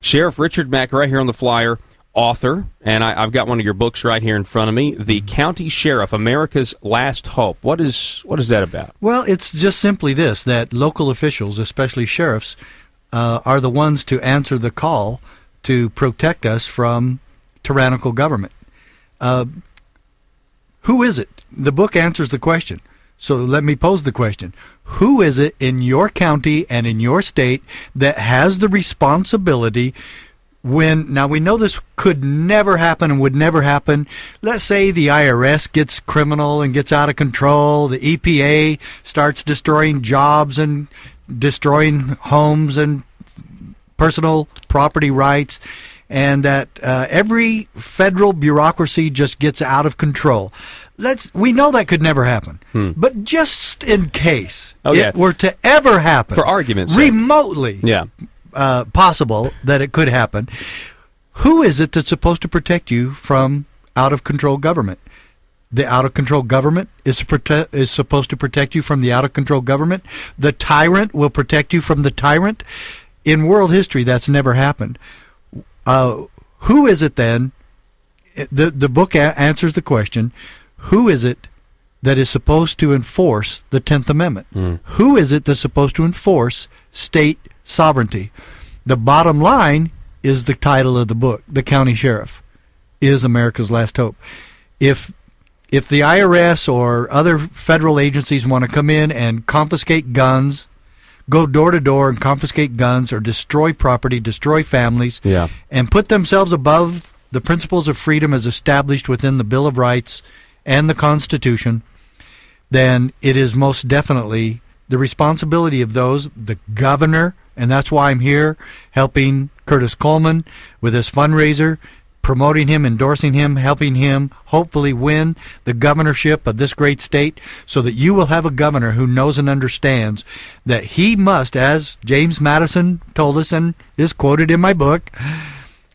Sheriff Richard Mack, right here on the flyer, author, and I've got one of your books right here in front of me, The County Sheriff, America's Last Hope. What is that about? Well, it's just simply this, that local officials, especially sheriffs, are the ones to answer the call to protect us from tyrannical government. Who is it? The book answers the question. So let me pose the question. Who is it in your county and in your state that has the responsibility when, now we know this could never happen and would never happen. Let's say the IRS gets criminal and gets out of control. The EPA starts destroying jobs and destroying homes and personal property rights, and that every federal bureaucracy just gets out of control. We know that could never happen, but just in case it were to ever happen, for argument's sake, remotely possible that it could happen, who is it that's supposed to protect you from out-of-control government? The out-of-control government is supposed to protect you from the out-of-control government. The tyrant will protect you from the tyrant. In world history, that's never happened. Who is it then? The book answers the question, who is it that is supposed to enforce the 10th Amendment? Who is it that's supposed to enforce state sovereignty? The bottom line is the title of the book, The County Sheriff is America's Last Hope. If the IRS or other federal agencies want to come in and confiscate guns, go door to door and confiscate guns or destroy property, destroy families, and put themselves above the principles of freedom as established within the Bill of Rights and the Constitution, then it is most definitely the responsibility of those, the governor, and that's why I'm here helping Curtis Coleman with his fundraiser, promoting him, endorsing him, helping him hopefully win the governorship of this great state, so that you will have a governor who knows and understands that he must, as James Madison told us and is quoted in my book,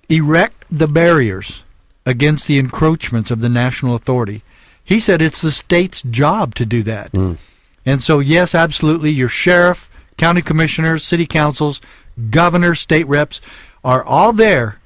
erect the barriers against the encroachments of the national authority. He said it's the state's job to do that. And so, yes, absolutely, your sheriff, county commissioners, city councils, governors, state reps are all there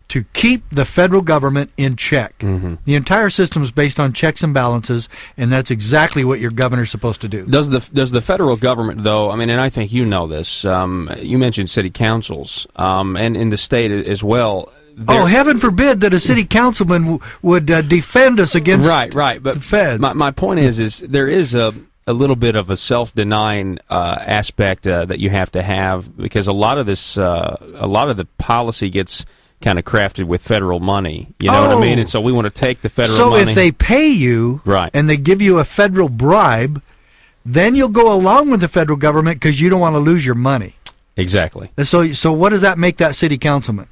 to keep the federal government in check. The entire system is based on checks and balances, and that's exactly what your governor's supposed to do. Does the federal government, though, I mean, and I think you know this, you mentioned city councils, and in the state as well. Oh, heaven forbid that a city councilman would defend us against but the feds. My point is there is a little bit of a self-denying aspect that you have to have, because a lot of the policy gets kind of crafted with federal money, you know what I mean? And so we want to take the federal money. So if they pay you and they give you a federal bribe, then you'll go along with the federal government because you don't want to lose your money. Exactly. So what does that make that city councilman?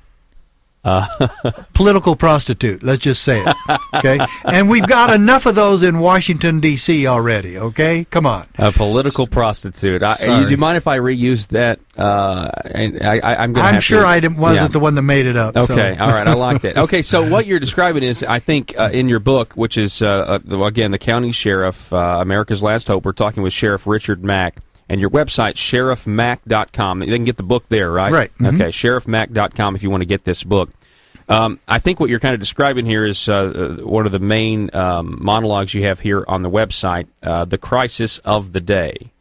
Political prostitute, let's just say it. Okay, and we've got enough of those in Washington D.C. already. Okay, come on. A political prostitute. Do you mind if I reuse that? I'm sure I wasn't the one that made it up. Okay, all right, I like that. Okay, so what you're describing is, I think, in your book, which is again, The County Sheriff, America's Last Hope. We're talking with Sheriff Richard Mack. And your website, sheriffmack.com. They can get the book there, right? Right. Okay, sheriffmack.com if you want to get this book. I think what you're kind of describing here is one of the main monologues you have here on the website, The Crisis of the Day.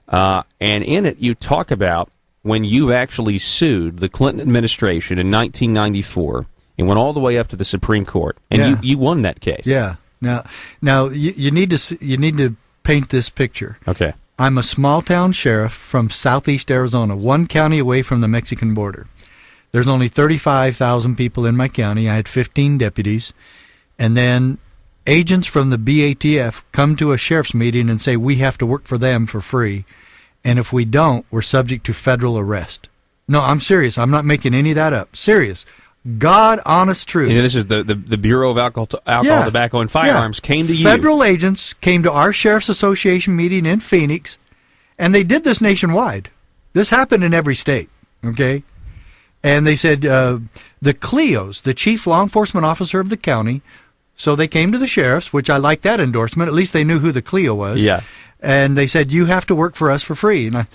And in it, you talk about when you actually sued the Clinton administration in 1994 and went all the way up to the Supreme Court. And you won that case. Yeah. Now you need to paint this picture. Okay. I'm a small-town sheriff from southeast Arizona, one county away from the Mexican border. There's only 35,000 people in my county. I had 15 deputies. And then agents from the BATF come to a sheriff's meeting and say we have to work for them for free. And if we don't, we're subject to federal arrest. No, I'm serious. I'm not making any of that up. Serious. God, honest truth. This is the Bureau of Alcohol, Tobacco, and Firearms came to you. Federal agents came to our Sheriff's Association meeting in Phoenix, and they did this nationwide. This happened in every state, okay? And they said the CLEOs, the Chief Law Enforcement Officer of the county, so they came to the sheriffs, which I like that endorsement. At least they knew who the CLEO was. Yeah. And they said, you have to work for us for free. And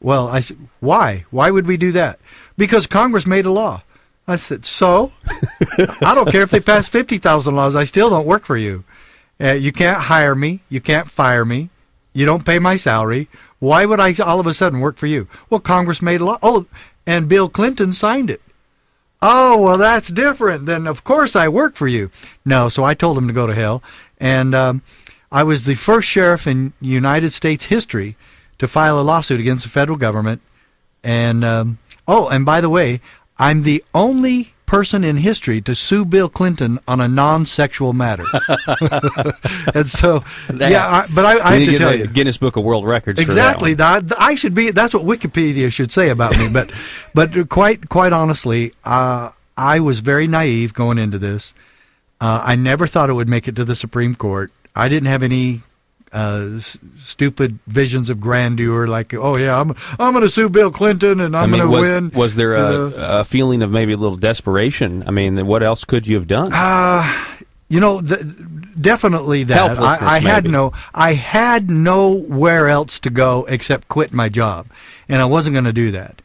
I said, why? Why would we do that? Because Congress made a law. I said, so? I don't care if they pass 50,000 laws. I still don't work for you. You can't hire me. You can't fire me. You don't pay my salary. Why would I all of a sudden work for you? Well, Congress made a law. Oh, and Bill Clinton signed it. Oh, well, that's different. Then, of course, I work for you. No, so I told him to go to hell. And I was the first sheriff in United States history to file a lawsuit against the federal government. And, and by the way, I'm the only person in history to sue Bill Clinton on a non-sexual matter. And so, but I have to tell you, Guinness Book of World Records. Exactly. For that one. I should be. That's what Wikipedia should say about me. But quite honestly, I was very naive going into this. I never thought it would make it to the Supreme Court. I didn't have any stupid visions of grandeur, like, oh yeah, I'm going to sue Bill Clinton and I'm going to win. Was there a feeling of maybe a little desperation? I mean, what else could you have done? Definitely that. Helplessness, I had nowhere else to go except quit my job, and I wasn't going to do that.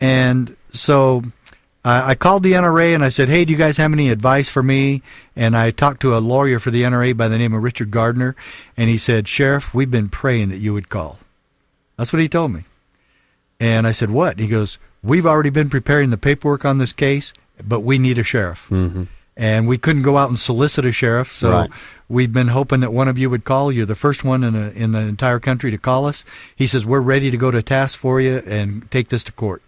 And so I called the NRA and I said, hey, do you guys have any advice for me? And I talked to a lawyer for the NRA by the name of Richard Gardner, and he said, Sheriff, we've been praying that you would call. That's what he told me. And I said, what? He goes, we've already been preparing the paperwork on this case, but we need a sheriff. Mm-hmm. And we couldn't go out and solicit a sheriff, so we've been hoping that one of you would call. You're the first one in the entire country to call us. He says, we're ready to go to task for you and take this to court.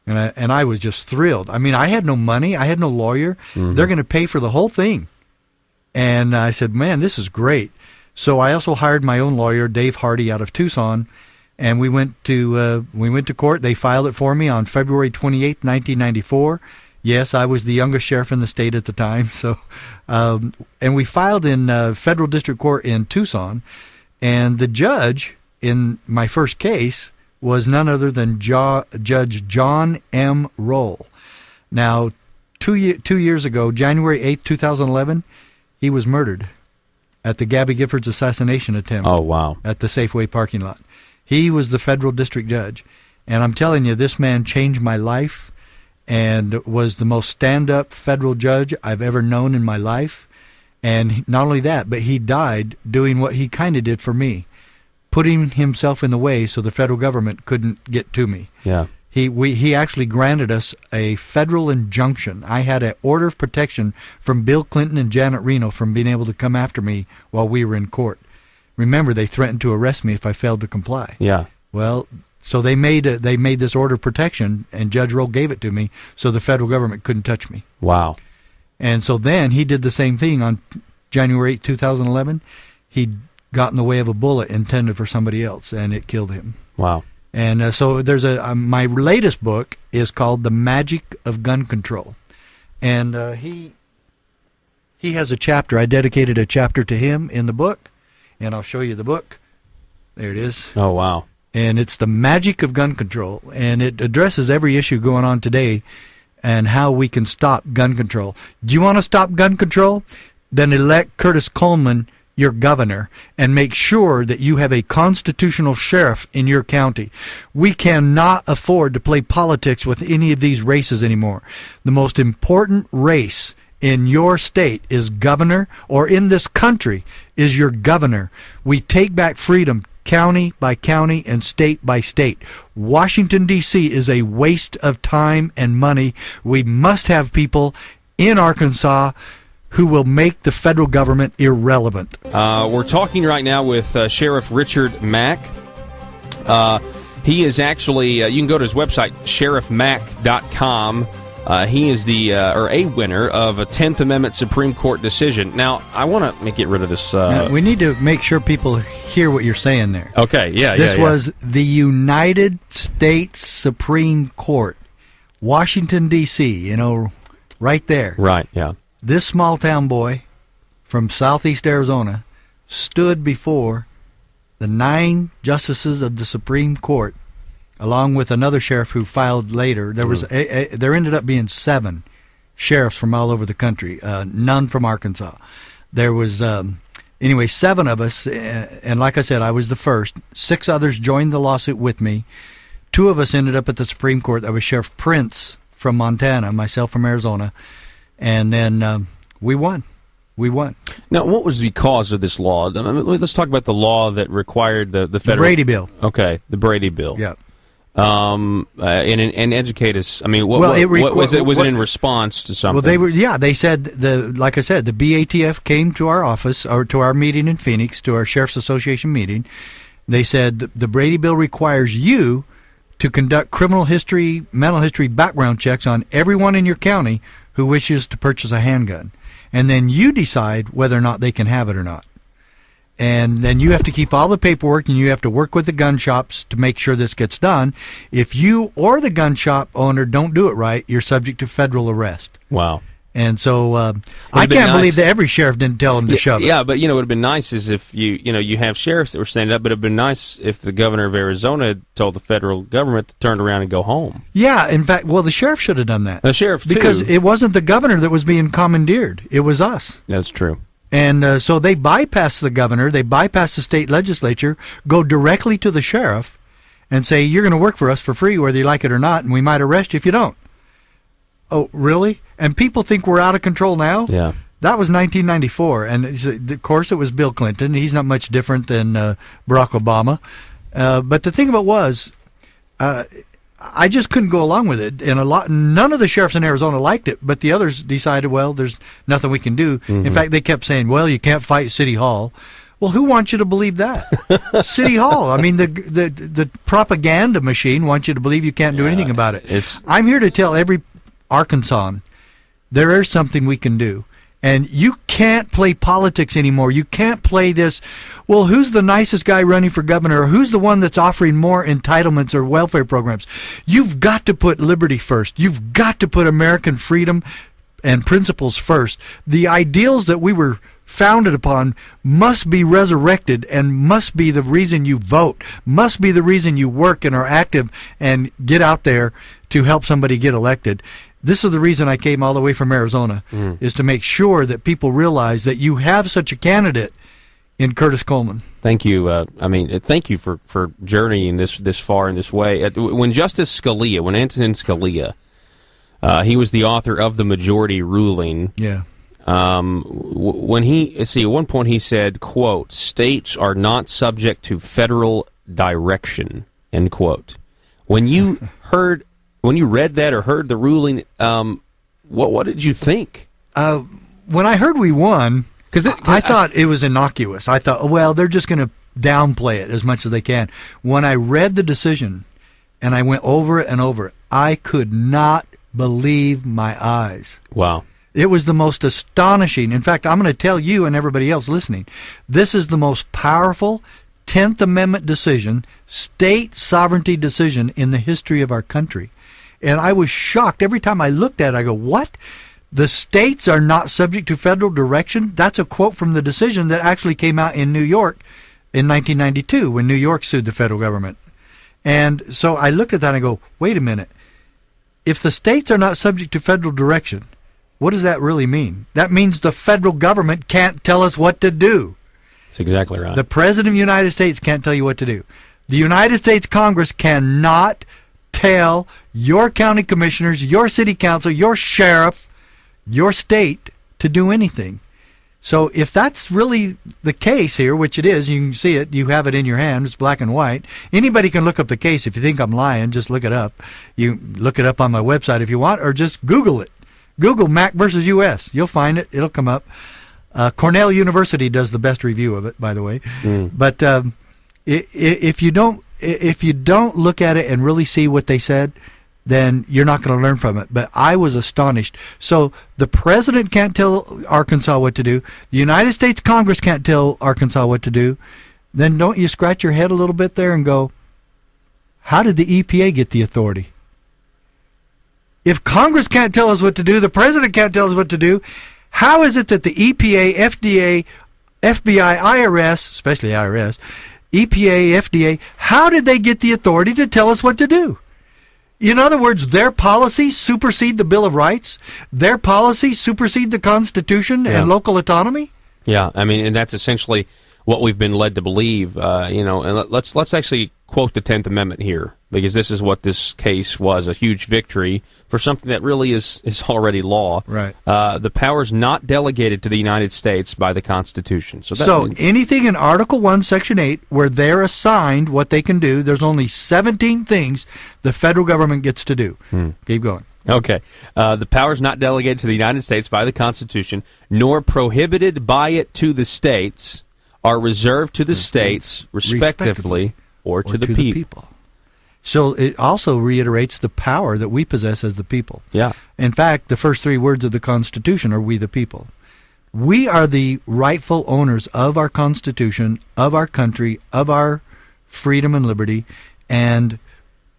And I was just thrilled. I mean, I had no money. I had no lawyer. Mm-hmm. They're going to pay for the whole thing. And I said, man, this is great. So I also hired my own lawyer, Dave Hardy, out of Tucson, and we went to court. They filed it for me on February 28th, 1994. Yes, I was the youngest sheriff in the state at the time. So, and we filed in federal district court in Tucson, and the judge in my first case was none other than Judge John M. Roll. Now, 2 years ago, January 8th, 2011, he was murdered at the Gabby Giffords assassination attempt. Oh, wow. At the Safeway parking lot. He was the federal district judge. And I'm telling you, this man changed my life and was the most stand-up federal judge I've ever known in my life. And not only that, but he died doing what he kind of did for me, putting himself in the way so the federal government couldn't get to me. Yeah. He actually granted us a federal injunction. I had an order of protection from Bill Clinton and Janet Reno from being able to come after me while we were in court. Remember, they threatened to arrest me if I failed to comply. Yeah. Well, so they made this order of protection, and Judge Roll gave it to me, so the federal government couldn't touch me. Wow. And so then he did the same thing on January 8, 2011. He got in the way of a bullet intended for somebody else, and it killed him. Wow. And so there's my latest book is called The Magic of Gun Control. And he has a chapter. I dedicated a chapter to him in the book, and I'll show you the book. There it is. Oh, wow. And it's The Magic of Gun Control, and it addresses every issue going on today and how we can stop gun control. Do you want to stop gun control? Then elect Curtis Coleman your governor and make sure that you have a constitutional sheriff in your county. We cannot afford to play politics with any of these races anymore. The most important race in your state is governor, or in this country is your governor. We take back freedom county by county and state by state. Washington, D.C. is a waste of time and money. We must have people in Arkansas who will make the federal government irrelevant. We're talking right now with Sheriff Richard Mack. He is actually, you can go to his website, sheriffmack.com. He is a winner of a 10th Amendment Supreme Court decision. Now, I want to get rid of this. We need to make sure people hear what you're saying there. Okay, This was the United States Supreme Court, Washington, D.C., right there. Right, yeah. This small-town boy from southeast Arizona stood before the 9 justices of the Supreme Court, along with another sheriff who filed later. There ended up being 7 sheriffs from all over the country, none from Arkansas. There was, 7 of us, and like I said, I was the first. 6 others joined the lawsuit with me. 2 of us ended up at the Supreme Court. That was Sheriff Prince from Montana, myself from Arizona, and then we won. We won. Now, what was the cause of this law? I mean, let's talk about the law that required the federal... The Brady Bill. Okay, the Brady Bill. Yeah. And educate us. I mean, what was it? Was it in response to something? Well, they said, like I said, the BATF came to our office, or to our meeting in Phoenix, to our Sheriff's Association meeting. They said the Brady Bill requires you to conduct criminal history, mental history background checks on everyone in your county who wishes to purchase a handgun. And then you decide whether or not they can have it or not. And then you have to keep all the paperwork, and you have to work with the gun shops to make sure this gets done. If you or the gun shop owner don't do it right, you're subject to federal arrest. Wow. And so I can't believe that every sheriff didn't tell them to shove it. Yeah, but, what would have been nice is if you have sheriffs that were standing up, but it would have been nice if the governor of Arizona had told the federal government to turn around and go home. Yeah, in fact, the sheriff should have done that. The sheriff, too. Because it wasn't the governor that was being commandeered. It was us. That's true. And so they bypass the governor, they bypass the state legislature, go directly to the sheriff, and say, you're going to work for us for free whether you like it or not, and we might arrest you if you don't. Oh, really? And people think we're out of control now? Yeah. That was 1994, and of course it was Bill Clinton. He's not much different than Barack Obama. But the thing about it was, I just couldn't go along with it, and none of the sheriffs in Arizona liked it, but the others decided, well, there's nothing we can do. Mm-hmm. In fact, they kept saying, well, you can't fight City Hall. Well, who wants you to believe that? City Hall. I mean, the propaganda machine wants you to believe you can't do anything about it. I'm here to tell every Arkansan there is something we can do. And you can't play politics anymore. You can't play this, well, who's the nicest guy running for governor, or who's the one that's offering more entitlements or welfare programs. You've got to put liberty first. You've got to put American freedom and principles first. The ideals that we were founded upon must be resurrected and must be the reason you vote, must be the reason you work and are active and get out there to help somebody get elected. This is the reason I came all the way from Arizona, is to make sure that people realize that you have such a candidate in Curtis Coleman. Thank you. Thank you for journeying this far in this way. When Justice Scalia, when Antonin Scalia, he was the author of the majority ruling. Yeah. When at one point he said, quote, states are not subject to federal direction, end quote. When you read that or heard the ruling, what did you think? When I heard we won, I thought it was innocuous. I thought, well, they're just going to downplay it as much as they can. When I read the decision and I went over it and over it, I could not believe my eyes. Wow. It was the most astonishing. In fact, I'm going to tell you and everybody else listening, this is the most powerful 10th Amendment decision, state sovereignty decision in the history of our country. And I was shocked. Every time I looked at it, I go, what? The states are not subject to federal direction? That's a quote from the decision that actually came out in New York in 1992 when New York sued the federal government. And so I looked at that and I go, wait a minute. If the states are not subject to federal direction, what does that really mean? That means the federal government can't tell us what to do. That's exactly right. The President of the United States can't tell you what to do. The United States Congress cannot tell your county commissioners, your city council, your sheriff, your state to do anything. So if that's really the case here, which it is, you can see it, you have it in your hand, it's black and white. Anybody can look up the case. If you think I'm lying, just look it up. You look it up on my website if you want, or just Google it. Google Mack versus U.S. You'll find it. It'll come up. Cornell University does the best review of it, by the way. But if you don't look at it and really see what they said, then you're not going to learn from it. But I was astonished. So the president can't tell Arkansas what to do. The United States Congress can't tell Arkansas what to do. Then don't you scratch your head a little bit there and go, how did the EPA get the authority? If Congress can't tell us what to do, the president can't tell us what to do, how is it that the EPA, FDA, FBI, IRS, especially IRS, EPA, FDA, how did they get the authority to tell us what to do? In other words, their policies supersede the Bill of Rights? Their policies supersede the Constitution and local autonomy? Yeah, and that's essentially what we've been led to believe. And let's actually quote the 10th Amendment here. because this is what this case was, a huge victory for something that really is already law. Right. The powers not delegated to the United States by the Constitution. So anything in Article 1, Section 8, where they're assigned what they can do, there's only 17 things the federal government gets to do. Keep going. Okay. The powers not delegated to the United States by the Constitution, nor prohibited by it to the states, are reserved to the states, respectively, or to the people. So it also reiterates the power that we possess as the people. Yeah. In fact, the first three words of the Constitution are "we the people." We are the rightful owners of our Constitution, of our country, of our freedom and liberty, and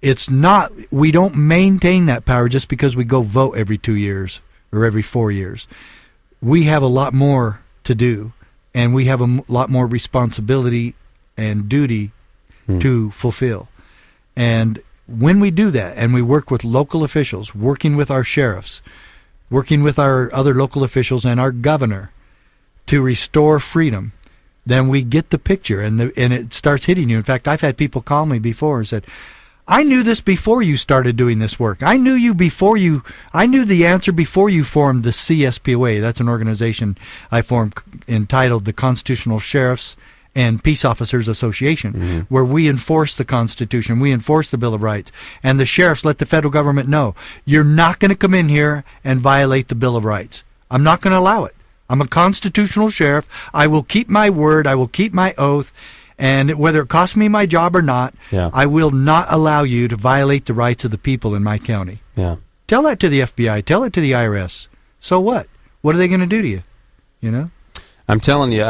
it's not, we don't maintain that power just because we go vote every 2 years or every 4 years. We have a lot more to do, and we have a lot more responsibility and duty to fulfill. And when we do that, and we work with local officials, working with our sheriffs, working with our other local officials and our governor to restore freedom, then we get the picture, and it starts hitting you. In fact, I've had people call me before and said, I knew this before you started doing this work. I knew the answer before you formed the CSPOA. That's an organization I formed entitled the Constitutional Sheriffs and Peace Officers Association, where we enforce the Constitution, we enforce the Bill of Rights, and the sheriffs let the federal government know, you're not going to come in here and violate the Bill of Rights. I'm not going to allow it. I'm a constitutional sheriff. I will keep my word. I will keep my oath. And whether it costs me my job or not, I will not allow you to violate the rights of the people in my county. Yeah. Tell that to the FBI. Tell it to the IRS. So what? What are they going to do to you? You know? I'm telling you,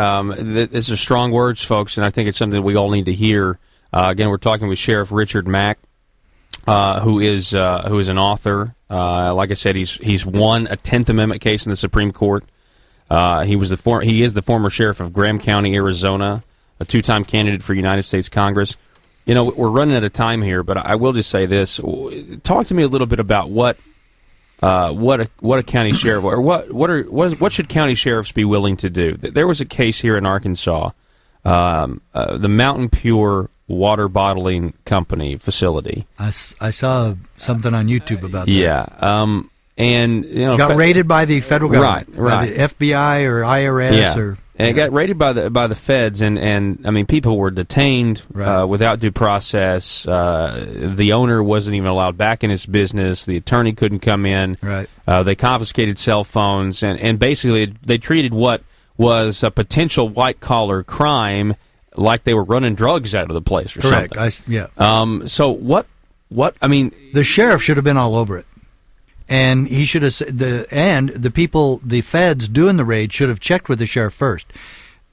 these are strong words, folks, and I think it's something that we all need to hear. Again, we're talking with Sheriff Richard Mack, who is an author. Like I said, he's won a 10th Amendment case in the Supreme Court. He is the former sheriff of Graham County, Arizona, a two-time candidate for United States Congress. You know, we're running out of time here, but I will just say this: talk to me a little bit about what a county sheriff, or what should county sheriffs be willing to do? There was a case here in Arkansas, the Mountain Pure water bottling company facility. I saw something on YouTube about that. Yeah, and you know, got raided by the federal government, right, by the FBI or IRS, or. And it got raided by the feds, and I mean, people were detained without due process. The owner wasn't even allowed back in his business. The attorney couldn't come in. Right. They confiscated cell phones, and basically they treated what was a potential white-collar crime like they were running drugs out of the place or Correct. something. So what, I mean... The sheriff should have been all over it. And he should have the feds doing the raid should have checked with the sheriff first.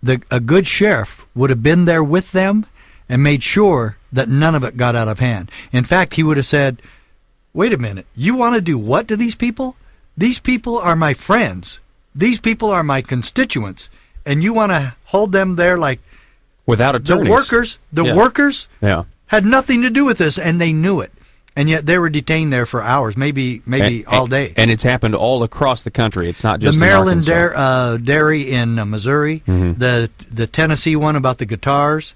A good sheriff would have been there with them and made sure that none of it got out of hand. In fact, he would have said, wait a minute, you want to do what to these people? These people are my friends. These people are my constituents. And you want to hold them there like... Without attorneys. The workers had nothing to do with this, and they knew it. And yet they were detained there for hours, maybe all day. And it's happened all across the country. It's not just the Maryland dairy in Missouri, the Tennessee one about the guitars.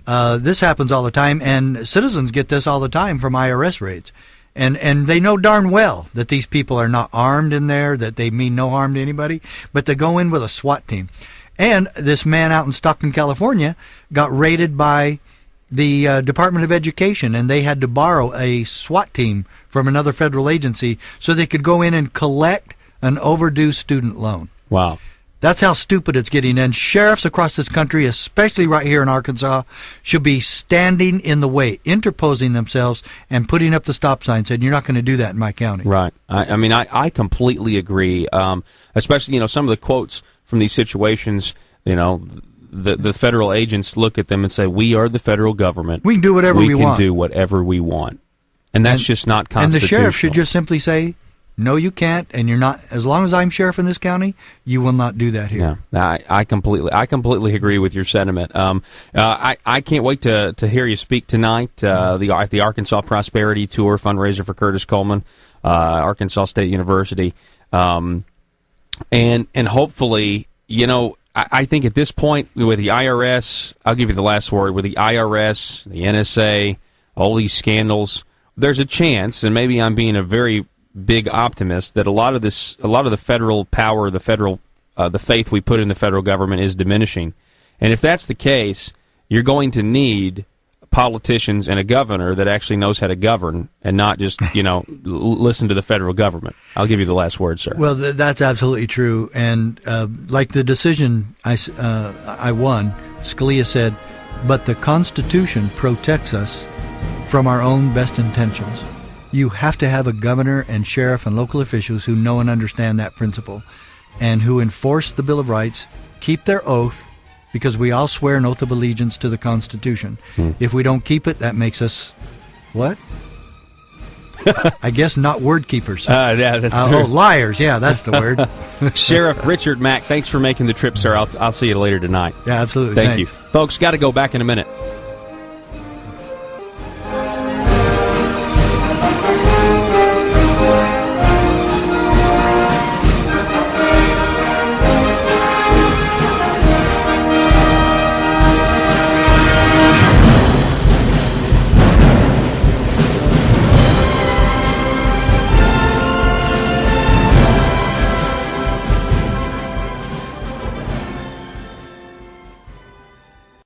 This happens all the time, and citizens get this all the time from IRS raids. And they know darn well that these people are not armed in there, that they mean no harm to anybody, but they go in with a SWAT team. And this man out in Stockton, California, got raided by the Department of Education, and they had to borrow a SWAT team from another federal agency so they could go in and collect an overdue student loan. Wow. That's how stupid it's getting. And sheriffs across this country, especially right here in Arkansas, should be standing in the way, interposing themselves, and putting up the stop sign, saying, you're not going to do that in my county. Right. I mean, I completely agree, especially, you know, some of the quotes from these situations, you know, the federal agents look at them and say, we are the federal government. We can do whatever we want. We can do whatever we want. And that's just not constitutional. And the sheriff should just simply say, no, you can't, and you're not, as long as I'm sheriff in this county, you will not do that here. Yeah, I completely agree with your sentiment. I can't wait to hear you speak tonight, the Arkansas Prosperity Tour fundraiser for Curtis Coleman, Arkansas State University. And hopefully, you know, I think at this point, with the IRS, I'll give you the last word, with the IRS, the NSA, all these scandals, there's a chance, and maybe I'm being a very big optimist, that a lot of the federal power, the faith we put in the federal government is diminishing. And if that's the case, you're going to need politicians and a governor that actually knows how to govern and not just, listen to the federal government. I'll give you the last word, sir. Well, that's absolutely true. And like the decision I won, Scalia said, but the Constitution protects us from our own best intentions. You have to have a governor and sheriff and local officials who know and understand that principle and who enforce the Bill of Rights, keep their oath, because we all swear an oath of allegiance to the Constitution. If we don't keep it, that makes us, what? I guess not word keepers. Yeah, that's true. Oh, liars. Yeah, that's the word. Sheriff Richard Mack, thanks for making the trip, sir. I'll see you later tonight. Yeah, absolutely. Thank Thanks. you. Folks, got to go back in a minute.